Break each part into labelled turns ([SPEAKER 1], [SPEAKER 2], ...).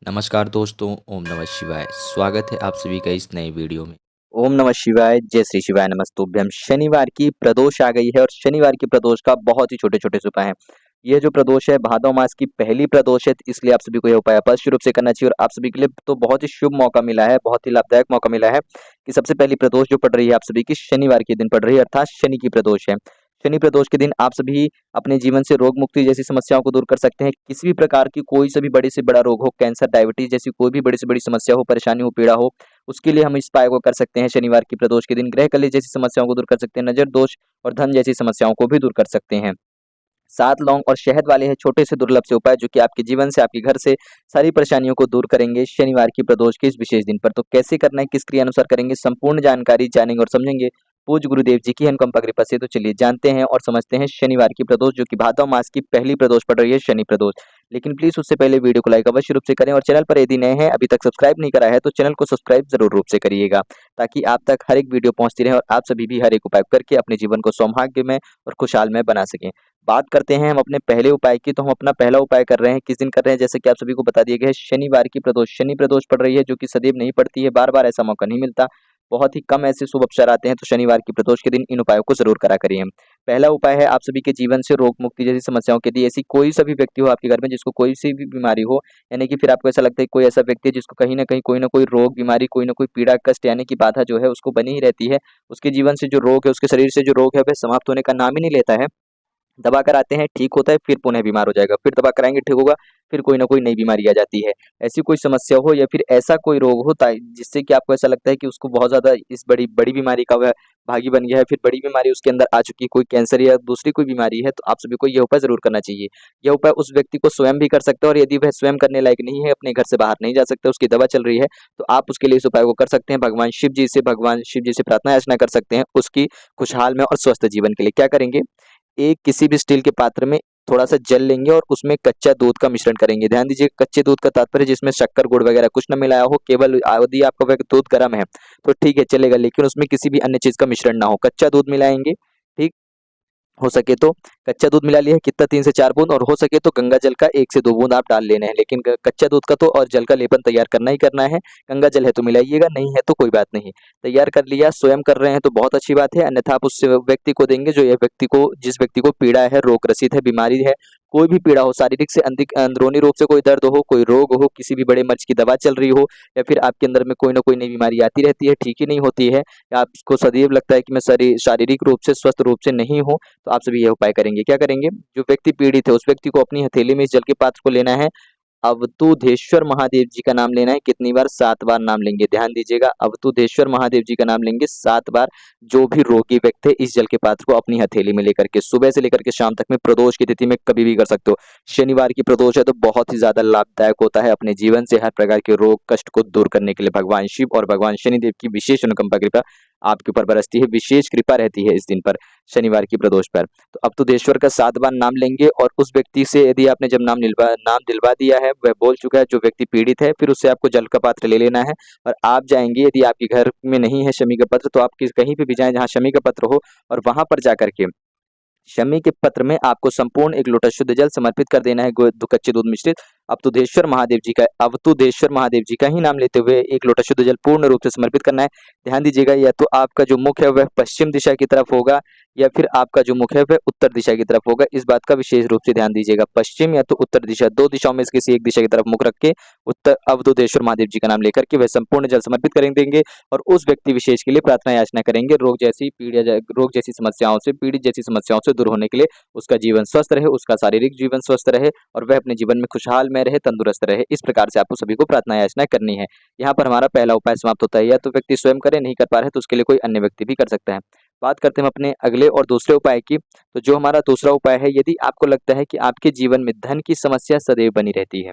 [SPEAKER 1] नमस्कार दोस्तों, ओम नमः शिवाय। स्वागत है आप सभी का इस नए वीडियो में।
[SPEAKER 2] ओम नमः शिवाय, जय श्री शिवाय नमस्तुभ्यम। शनिवार की प्रदोष आ गई है और शनिवार की प्रदोष का बहुत ही छोटे-छोटे से उपाय हैं। यह जो प्रदोष है भादव मास की पहली प्रदोष है, तो इसलिए आप सभी को यह उपाय अवश्य रूप से करना चाहिए और आप सभी के लिए तो बहुत ही शुभ मौका मिला है, बहुत ही लाभदायक मौका मिला है कि सबसे पहली प्रदोष जो पड़ रही है आप सभी की शनिवार के दिन पड़ रही है अर्थात शनि की प्रदोष है। शनि प्रदोष के दिन आप सभी अपने जीवन से रोग मुक्ति जैसी समस्याओं को दूर कर सकते हैं। किसी भी प्रकार की कोई सा भी बड़े से बड़ा रोग हो, कैंसर, डायबिटीज जैसी कोई भी बड़ी से बड़ी समस्या हो, परेशानी हो, पीड़ा हो, उसके लिए हम इस उपाय को कर सकते हैं शनिवार की प्रदोष के दिन। ग्रह कलह जैसी समस्याओं को दूर कर सकते हैं, नज़र दोष और धन जैसी समस्याओं को भी दूर कर सकते हैं। 7 लौंग और शहद वाले हैं छोटे से दुर्लभ से उपाय जो कि आपके जीवन से, आपके घर से सारी परेशानियों को दूर करेंगे शनिवार की प्रदोष के इस विशेष दिन पर। तो कैसे करना है, किस क्रिया अनुसार करेंगे, संपूर्ण जानकारी जानेंगे और समझेंगे पूज्य गुरुदेव जी की अनुकंपा कृपा से। तो चलिए जानते हैं और समझते हैं शनिवार की प्रदोष जो कि भादव मास की पहली प्रदोष पड़ रही है, शनि प्रदोष। लेकिन प्लीज़ उससे पहले वीडियो को लाइक अवश्य रूप से करें और चैनल पर यदि नए हैं, अभी तक सब्सक्राइब नहीं करा है तो चैनल को सब्सक्राइब ज़रूर रूप से करिएगा, ताकि आप तक हर एक वीडियो पहुँचती रहे और आप सभी भी हर एक उपाय करके अपने जीवन को सौभाग्यमय और खुशहालमय बना सकें। बात करते हैं हम अपने पहले उपाय की, तो हम अपना पहला उपाय कर रहे हैं, किस दिन कर रहे हैं जैसे कि आप सभी को बता दिया गया है, शनिवार की प्रदोष। शनि प्रदोष पड़ रही है जो कि सदैव नहीं पड़ती है, बार-बार ऐसा मौका नहीं मिलता। बहुत ही कम ऐसे शुभ अवसर आते हैं, तो शनिवार की प्रदोष के दिन इन उपायों को ज़रूर करा करिए। पहला उपाय है आप सभी के जीवन से रोग मुक्ति जैसी समस्याओं के लिए। ऐसी कोई सा भी व्यक्ति हो आपके घर में जिसको कोई सी भी बीमारी हो, यानी कि फिर आपको ऐसा लगता है कोई ऐसा व्यक्ति है जिसको कहीं न कहीं कोई न कोई रोग, बीमारी, कोई न कोई पीड़ा, कष्ट यानी कि बाधा जो है उसको बनी ही रहती है। उसके जीवन से जो रोग है, उसके शरीर से जो रोग है वह समाप्त होने का नाम ही नहीं लेता है। दवा कराते हैं, ठीक होता है, फिर पुनः बीमार हो जाएगा, फिर दवा कराएँगे, ठीक होगा, फिर कोई न कोई नई बीमारी आ जाती है। ऐसी कोई समस्या हो या फिर ऐसा कोई रोग हो जिससे कि आपको ऐसा लगता है कि उसको बहुत ज़्यादा इस बड़ी बड़ी बीमारी का वह भागी बन गया है, फिर बड़ी बीमारी उसके अंदर आ चुकी है, कोई कैंसर या दूसरी कोई बीमारी है, तो आप सभी को यह उपाय ज़रूर करना चाहिए। यह उपाय उस व्यक्ति को स्वयं भी कर सकता है और यदि वह स्वयं करने लायक नहीं है, अपने घर से बाहर नहीं जा सकता, उसकी दवा चल रही है, तो आप उसके लिए इस उपाय को कर सकते हैं। भगवान शिव जी से प्रार्थना याचना कर सकते हैं, उसकी खुशहाल में और स्वस्थ जीवन के लिए। क्या करेंगे? एक किसी भी स्टील के पात्र में थोड़ा-सा जल लेंगे और उसमें कच्चा दूध का मिश्रण करेंगे। ध्यान दीजिए कच्चे दूध का तात्पर्य जिसमें शक्कर, गुड़ वगैरह कुछ ना मिलाया हो, केवल यदि आपका वह दूध गर्म है, तो ठीक है चलेगा, लेकिन उसमें किसी भी अन्य चीज़ का मिश्रण ना हो। कच्चा दूध मिलाएँगे, ठीक? हो सके तो कच्चा दूध मिला लिया है कितना 3 से 4 बूंद और हो सके तो गंगा जल का 1 से 2 बूंद आप डाल लेना है। लेकिन ग कच्चा दूध का तो और जल का लेपन तैयार करना ही करना है। गंगा जल है तो मिलाइएगा, नहीं है तो कोई बात नहीं। तैयार कर लिया, स्वयं कर रहे हैं तो बहुत अच्छी बात है, अन्यथा आप उस व्यक्ति को देंगे जो ये व्यक्ति को जिस व्यक्ति को पीड़ा है, रोग ग्रसित है, बीमारी है, कोई भी पीड़ा हो, शारीरिक से अंदरूनी रूप से कोई दर्द हो, कोई रोग हो, किसी भी बड़े मर्ज़ की दवा चल रही हो या फिर आपके अंदर में कोई न कोई नई बीमारी आती रहती है, ठीक ही नहीं होती है, या आपको सदैव लगता है कि मैं शारीरिक रूप से स्वस्थ रूप से नहीं हूँ, तो आप सभी यह उपाय करेंगे। क्या करेंगे? जो व्यक्ति पीड़ित है, उस व्यक्ति को अपनी हथेली में इस जल के पात्र को लेना है। अवधूतेश्वर महादेव जी का नाम लेना है। कितनी बार? 7 बार नाम लेंगे। ध्यान दीजिएगा, अवधूतेश्वर महादेव जी का नाम लेंगे 7 बार। जो भी रोगी व्यक्ति है, इस जल के पात्र को अपनी हथेली में लेकर के सुबह से लेकर के शाम तक में प्रदोष की तिथि में कभी भी कर सकते हो। शनिवार की प्रदोष है तो बहुत ही ज़्यादा लाभदायक होता है अपने जीवन से हर प्रकार के रोग, कष्ट को दूर करने के लिए भगवान शिव और भगवान शनिदेव की विशेष अनुकंपा कृपा आपके ऊपर बरसती है, विशेष कृपा रहती है इस दिन पर, शनिवार की प्रदोष पर। तो अवधूतेश्वर का 7 बार नाम लेंगे और उस व्यक्ति से यदि आपने जब नाम दिलवा दिया है, वह बोल चुका है, जो व्यक्ति पीड़ित है, फिर उससे आपको जल का पात्र ले लेना है और आप जाएँगे, यदि आपके घर में नहीं है शमी का पत्र, तो आप कहीं पे भी जाएँ जहाँ शमी का पत्र हो और वहाँ पर जाकर के शमी के पत्र में आपको संपूर्ण 1 लोटा शुद्ध जल समर्पित कर देना है, कच्चे दूध मिश्रित। अवधूतेश्वर महादेव जी का ही नाम लेते हुए 1 लोटा शुद्ध जल पूर्ण रूप से समर्पित करना है। ध्यान दीजिएगा, या तो आपका जो मुख है वह पश्चिम दिशा की तरफ होगा या फिर आपका जो मुख है वह उत्तर दिशा की तरफ होगा। इस बात का विशेष रूप से ध्यान दीजिएगा। पश्चिम या तो उत्तर दिशा, 2 दिशाओं में से किसी एक दिशा की तरफ मुख रख के उत्तर अवधूतेश्वर महादेव जी का नाम लेकर के वह संपूर्ण जल समर्पित कर देंगे और उस व्यक्ति विशेष के लिए प्रार्थना याचना करेंगे, रोग जैसी समस्याओं से, पीड़ित जैसी समस्याओं से दूर होने के लिए। उसका जीवन स्वस्थ रहे, उसका शारीरिक जीवन स्वस्थ रहे और वह अपने जीवन में खुशहाल में रहे, तंदुरुस्त रहे। इस प्रकार से आपको सभी को प्रार्थना याचना करनी है। यहाँ पर हमारा पहला उपाय समाप्त होता है। या तो व्यक्ति स्वयं करे, नहीं कर पा रहे तो उसके लिए कोई अन्य व्यक्ति भी कर सकता है। बात करते हैं हम अपने अगले और दूसरे उपाय की। तो जो हमारा दूसरा उपाय है, यदि आपको लगता है कि आपके जीवन में धन की समस्या सदैव बनी रहती है।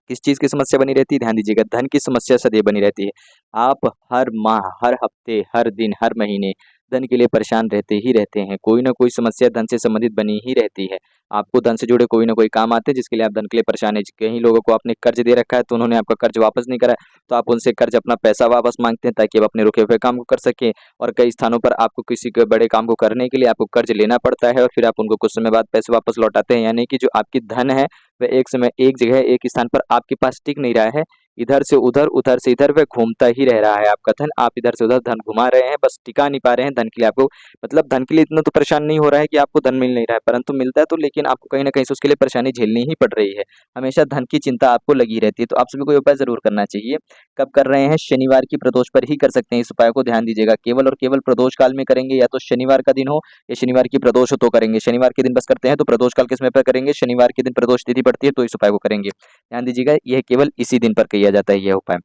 [SPEAKER 2] किस चीज़ की समस्या बनी रहती है? ध्यान दीजिएगा, धन की समस्या सदैव बनी रहती है। आप हर माह, हर हफ्ते, हर दिन, हर महीने धन के लिए परेशान रहते ही रहते हैं। कोई ना कोई समस्या धन से संबंधित बनी ही रहती है। आपको धन से जुड़े कोई ना कोई काम आते हैं जिसके लिए आप धन के लिए परेशान हैं। कई लोगों को आपने कर्ज दे रखा है तो उन्होंने आपका कर्ज वापस नहीं करा है, तो आप उनसे कर्ज अपना पैसा वापस मांगते हैं ताकि आप अपने रुके हुए काम को कर सकें। और कई स्थानों पर आपको किसी के बड़े काम को करने के लिए आपको कर्ज लेना पड़ता है और फिर आप उनको कुछ समय बाद पैसे वापस लौटाते हैं। यानी कि जो आपकी धन है वह एक समय एक जगह एक स्थान पर आपके पास टिक नहीं रहा है, इधर से उधर से इधर वह घूमता ही रह रहा है आपका धन। आप इधर से उधर धन घुमा रहे हैं, बस टिका नहीं पा रहे हैं धन के लिए। आपको मतलब धन के लिए इतना तो परेशान नहीं हो रहा है कि आपको धन मिल नहीं रहा है, परंतु मिलता है तो लेकिन आपको कहीं ना कहीं से उसके लिए परेशानी झेलनी ही पड़ रही है। हमेशा धन की चिंता आपको लगी रहती है। तो आप सभी को ये उपाय जरूर करना चाहिए। कब कर रहे हैं? शनिवार की प्रदोष पर ही कर सकते हैं। इस उपाय को ध्यान दीजिएगा। केवल और केवल प्रदोष काल में करेंगे, या तो शनिवार का दिन हो या शनिवार की प्रदोष हो तो करेंगे। शनिवार के दिन बस करते हैं तो प्रदोष काल के समय पर करेंगे। शनिवार के दिन प्रदोष तिथि पड़ती है तो इस उपाय को करेंगे। ध्यान दीजिएगा, यह केवल इसी दिन पर किया जाता है यह उपाय।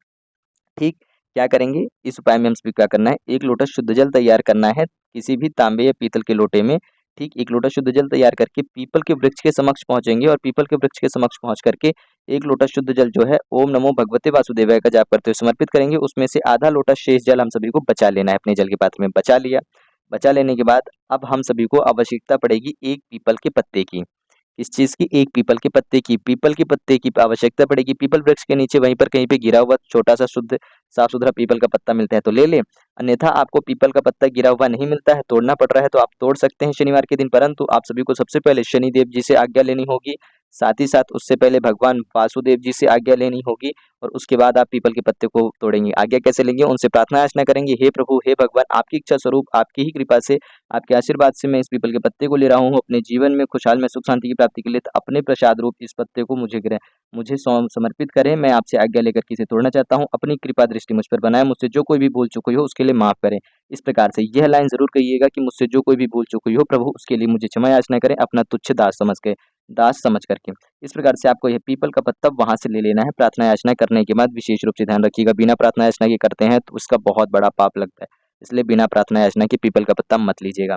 [SPEAKER 2] ठीक, क्या करेंगे इस उपाय में? हम सभी क्या करना है, एक लोटा शुद्ध जल तैयार करना है किसी भी तांबे या पीतल के लोटे में। ठीक, एक लोटा शुद्ध जल तैयार करके पीपल के वृक्ष के समक्ष पहुंचेंगे और पीपल के वृक्ष के समक्ष पहुंच करके एक लोटा शुद्ध जल जो है ओम नमो भगवते वासुदेवाय का जाप करते हुए समर्पित करेंगे। उसमें से आधा लोटा शेष जल हम सभी को बचा लेना है। अपने जल के पात्र में बचा लिया। बचा लेने के बाद अब हम सभी को आवश्यकता पड़ेगी एक पीपल के पत्ते की। किस चीज़ की? एक पीपल के पत्ते की। पीपल के पत्ते की आवश्यकता पड़ेगी। पीपल वृक्ष के नीचे वहीं पर कहीं पे गिरा हुआ छोटा सा शुद्ध साफ सुथरा पीपल का पत्ता मिलता है तो ले लें। अन्यथा आपको पीपल का पत्ता गिरा हुआ नहीं मिलता है, तोड़ना पड़ रहा है, तो आप तोड़ सकते हैं शनिवार के दिन। परंतु आप सभी को सबसे पहले शनिदेव जी से आज्ञा लेनी होगी। साथ ही साथ उससे पहले भगवान वासुदेव जी से आज्ञा लेनी होगी और उसके बाद आप पीपल के पत्ते को तोड़ेंगे। आज्ञा कैसे लेंगे? उनसे प्रार्थना याचना करेंगे, हे प्रभु, हे भगवान, आपकी इच्छा स्वरूप, आपकी ही कृपा से, आपके आशीर्वाद से मैं इस पीपल के पत्ते को ले रहा हूँ अपने जीवन में खुशहाल में सुख शांति की प्राप्ति के लिए। तो अपने प्रसाद रूप इस पत्ते को मुझे समर्पित करें। मैं आपसे आज्ञा लेकर के इसे तोड़ना चाहता हूँ। अपनी कृपा दृष्टि मुझ पर बनाए। मुझसे जो कोई भी भूल चूक हुई हो उसके लिए माफ करें। इस प्रकार से यह लाइन जरूर कहिएगा कि मुझसे जो कोई भी भूल चूक हुई हो प्रभु उसके लिए मुझे क्षमा याचना करें, अपना तुच्छ दास समझ करके। इस प्रकार से आपको यह पीपल का पत्ता वहां से ले लेना है। प्रार्थना याचना करने के बाद विशेष रूप से ध्यान रखिएगा, बिना प्रार्थना याचना के करते हैं तो उसका बहुत बड़ा पाप लगता है, इसलिए बिना प्रार्थना याचना के पीपल का पत्ता मत लीजिएगा।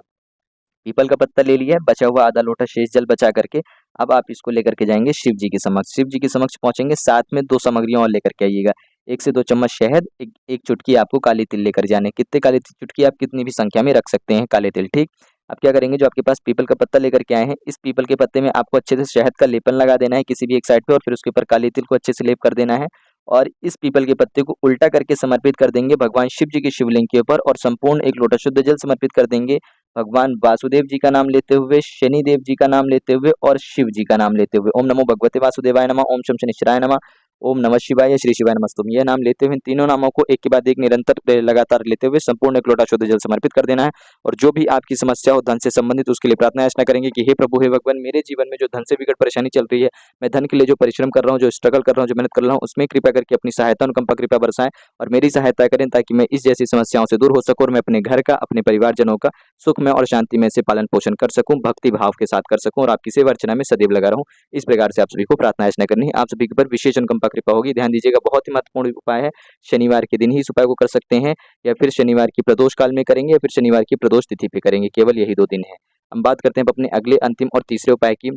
[SPEAKER 2] पीपल का पत्ता ले लिया है, बचा हुआ आधा लोटा शेष जल बचा करके अब आप इसको लेकर के जाएंगे शिव जी के समक्ष। शिव जी के समक्ष पहुंचेंगे, साथ में 2 सामग्रियां और लेकर के आइएगा। 1 से 2 चम्मच शहद, एक चुटकी आपको काली तिल लेकर जाने। कितने काली चुटकी? आप कितनी भी संख्या में रख सकते हैं काले तिल। ठीक, अब क्या करेंगे, जो आपके पास पीपल का पत्ता लेकर के आए हैं, इस पीपल के पत्ते में आपको अच्छे से शहद का लेपन लगा देना है किसी भी एक साइड पे और फिर उसके ऊपर काली तिल को अच्छे से लेप कर देना है और इस पीपल के पत्ते को उल्टा करके समर्पित कर देंगे भगवान शिव जी के शिवलिंग के ऊपर और संपूर्ण 1 लोटा शुद्ध जल समर्पित कर देंगे भगवान वासुदेव जी का नाम लेते हुए, शनिदेव जी का नाम लेते हुए और शिव जी का नाम लेते हुए। ओम नमो भगवते वासुदेवाय नमः, ओम शम शनिश्चराय नमः, ओम नमः शिवाय, श्री शिवाय नमस्तुम। यह नाम लेते हुए तीनों नामों को एक के बाद एक निरंतर लगातार लेते हुए संपूर्ण 1 लोटा शुद्ध जल समर्पित कर देना है और जो भी आपकी समस्या हो धन से संबंधित उसके लिए प्रार्थना याचना करेंगे कि हे प्रभु, हे भगवान, मेरे जीवन में जो धन से विकट परेशानी चल रही है, मैं धन के लिए जो परिश्रम कर रहा हूँ, जो स्ट्रगल कर रहा हूँ, जो मेहनत कर रहा हूँ, उसमें कृपा करके अपनी सहायता अनुकंपा कृपा बरसाएं और मेरी सहायता करें ताकि मैं इस जैसी समस्याओं से दूर हो सकूं और मैं अपने घर का, अपने परिवारजनों का सुख में और शांति में से पालन पोषण कर सकूं, भक्ति भाव के साथ कर सकूं और आपकी सेवा अर्चना में सदैव लगा रहूं। इस प्रकार से आप सभी को प्रार्थना याचना करनी है। आप सभी के ऊपर विशेष अनुकंपा कृपा होगी। ध्यान दीजिएगा, बहुत ही महत्वपूर्ण उपाय है। शनिवार के दिन ही इस उपाय को कर सकते हैं या फिर शनिवार की प्रदोष काल में करेंगे या फिर शनिवार की प्रदोष तिथि पे करेंगे। केवल यही 2 दिन है। हम बात करते हैं अपने अगले, अंतिम और तीसरे उपाय की।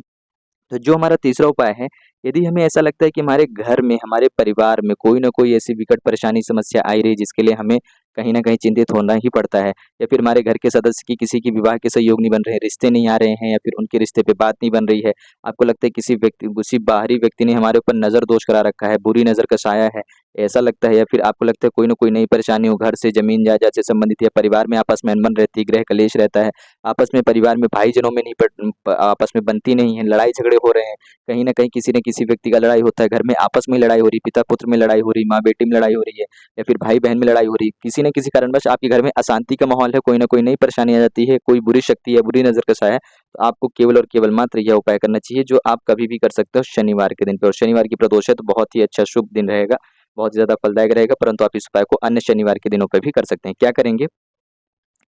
[SPEAKER 2] तो जो हमारा तीसरा उपाय है, यदि हमें ऐसा लगता है कि हमारे घर में, हमारे परिवार में कोई ना कोई ऐसी विकट परेशानी समस्या आई रही जिसके लिए हमें कहीं ना कहीं चिंतित होना ही पड़ता है, या फिर हमारे घर के सदस्य की किसी की विवाह के सहयोग नहीं बन रहे हैं, रिश्ते नहीं आ रहे हैं या फिर उनके रिश्ते पे बात नहीं बन रही है, आपको लगता है किसी बाहरी व्यक्ति ने हमारे ऊपर नजर दोष करा रखा है, बुरी नजर का साया है, ऐसा लगता है, या फिर आपको लगता है कोई ना कोई नई परेशानी हो, घर से, जमीन जायदाद से संबंधित, या परिवार में आपस में अनबन रहती है, गृह कलेश रहता है, आपस में परिवार में भाईजनों में नहीं आपस में बनती नहीं है, लड़ाई झगड़े हो रहे हैं, कहीं ना कहीं किसी न किसी व्यक्ति का लड़ाई होता है, घर में आपस में लड़ाई हो रही, पिता पुत्र में लड़ाई हो रही, माँ बेटी में लड़ाई हो रही है, या फिर भाई बहन में लड़ाई हो रही, किसी न किसी कारणवश आपके घर में अशांति का माहौल है, कोई ना कोई नई परेशानी आ जाती है, कोई बुरी शक्ति है, बुरी नजर का साया है, तो आपको केवल और केवल मात्र यह उपाय करना चाहिए जो आप कभी भी कर सकते हो शनिवार के दिन पे। और शनिवार की प्रदोष है तो बहुत ही अच्छा शुभ दिन रहेगा, बहुत ज्यादा फलदायक रहेगा, परंतु आप इस उपाय को अन्य शनिवार के दिनों पर भी कर सकते हैं। क्या करेंगे,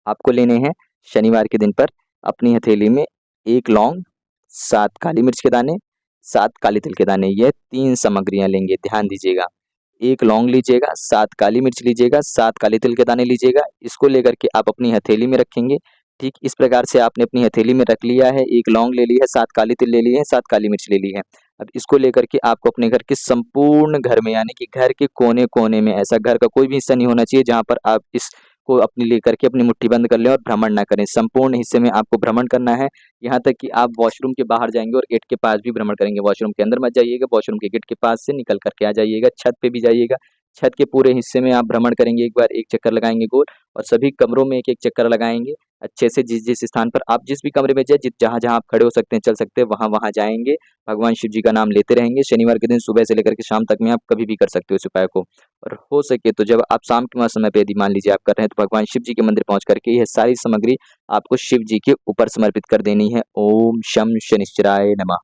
[SPEAKER 2] आपको लेने हैं शनिवार के दिन पर अपनी हथेली में 1 लौंग, 7 काली मिर्च के दाने, 7 काले तिल के दाने, यह 3 सामग्रियां लेंगे। ध्यान दीजिएगा, 1 लौंग लीजिएगा, 7 काली मिर्च लीजिएगा, 7 काले तिल के दाने लीजिएगा। इसको लेकर के आप अपनी हथेली में रखेंगे। ठीक इस प्रकार से आपने अपनी हथेली में रख लिया है, 1 लौंग ले ली है, 7 काली तिल ले ली है, 7 काली मिर्च ले ली है। अब इसको लेकर के आपको अपने घर के संपूर्ण घर में, यानी कि घर के कोने कोने में, ऐसा घर का कोई भी हिस्सा नहीं होना चाहिए जहां पर आप इस को अपने लेकर के अपनी मुट्ठी बंद कर लें और भ्रमण ना करें। संपूर्ण हिस्से में आपको भ्रमण करना है, यहाँ तक कि आप वॉशरूम के बाहर जाएँगे और गेट के पास भी भ्रमण करेंगे। वॉशरूम के अंदर मत जाइएगा, वॉशरूम के गेट के पास से निकल कर के आ जाइएगा। छत पे भी जाइएगा, छत के पूरे हिस्से में आप भ्रमण करेंगे, एक बार एक चक्कर लगाएँगे गोल और सभी कमरों में एक-एक चक्कर लगाएँगे। अच्छे से जिस-जिस स्थान पर आप जिस भी कमरे में जाए, जहाँ-जहाँ आप खड़े हो सकते हैं, चल सकते हैं, वहाँ-वहाँ जाएँगे। भगवान शिव जी का नाम लेते रहेंगे। शनिवार के दिन सुबह से लेकर के शाम तक में आप कभी भी कर सकते हो इस उपाय को। और हो सके तो जब आप शाम के समय पे यदि मान लीजिए आप कर रहे हैं, तो भगवान शिव जी के मंदिर पहुँच करके यह सारी सामग्री आपको शिव जी के ऊपर समर्पित कर देनी है। ओम शं शनिश्चराय नमः।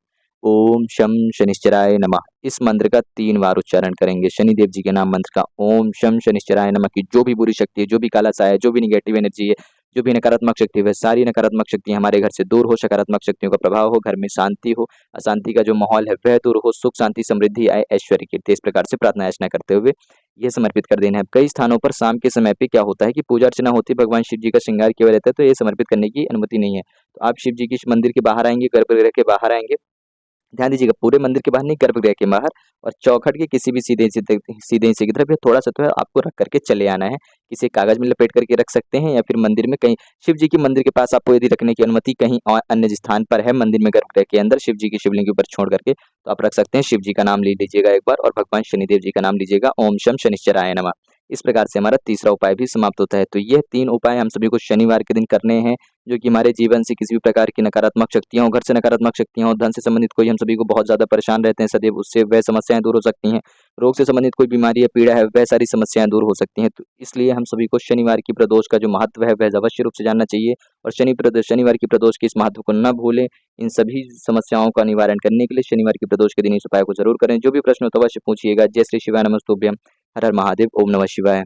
[SPEAKER 2] ओम शं शनिश्चराय नमः। इस मंत्र का 3 बार उच्चारण करेंगे। शनिदेव जी के नाम मंत्र का ओम शं शनिश्चराय नमः की जो भी बुरी शक्ति है, जो भी काला साया है, जो भी नेगेटिव एनर्जी है, जो भी नकारात्मक शक्ति है, वह सारी नकारात्मक शक्तियाँ हमारे घर से दूर हो, सकारात्मक शक्तियों का प्रभाव हो, घर में शांति हो, अशांति का जो माहौल है वह दूर हो, सुख शांति समृद्धि आए, ऐश्वर्य कीर्ति, इस प्रकार से प्रार्थना याचना करते हुए ये समर्पित कर देना है। कई स्थानों पर शाम के समय पे क्या होता है कि पूजा अर्चना होती है, भगवान शिव जी का श्रृंगार किया हुआ रहता है, तो ये समर्पित करने की अनुमति नहीं है। तो आप शिव जी के इस मंदिर के बाहर आएँगे, गर्भगृह के बाहर आएँगे, ध्यान दीजिएगा पूरे मंदिर के बाहर नहीं, गर्भगृह के बाहर और चौखट के किसी भी सीधे हिस्से की तरफ या थोड़ा-सा तो है आपको रख करके चले आना है। किसी कागज़ में लपेट करके रख सकते हैं या फिर मंदिर में कहीं शिव जी के मंदिर के पास आपको यदि रखने की अनुमति कहीं और अन्य स्थान पर है, मंदिर में गर्भगृह के अंदर शिव जी की शिवलिंग के ऊपर छोड़ करके, तो आप रख सकते हैं। शिव जी का नाम ले लीजिएगा एक बार और भगवान शनिदेव जी का नाम लीजिएगा। ओम शं शनिश्चराय नमः। इस प्रकार से हमारा तीसरा उपाय भी समाप्त होता है। तो यह 3 उपाय हम सभी को शनिवार के दिन करने हैं, जो कि हमारे जीवन से किसी भी प्रकार की नकारात्मक शक्तियाँ हो, घर से नकारात्मक शक्तियाँ हो, धन से संबंधित कोई हम सभी को बहुत ज़्यादा परेशान रहते हैं सदैव, उससे वह समस्याएँ दूर हो सकती हैं। रोग से संबंधित कोई बीमारी या पीड़ा है, वह सारी समस्याएँ दूर हो सकती हैं। तो इसलिए हम सभी को शनिवार की प्रदोष का जो महत्व है, वह अवश्य रूप से जानना चाहिए और शनिवार की प्रदोष के इस महत्व को ना भूलें। इन सभी समस्याओं का निवारण करने के लिए शनिवार की प्रदोष के दिन इस उपाय को ज़रूर करें। जो भी प्रश्न हो तो अवश्य पूछिएगा। जय श्री शिवाय नमस्तुभ्यं। हर हर महादेव। ओम नमः शिवाय।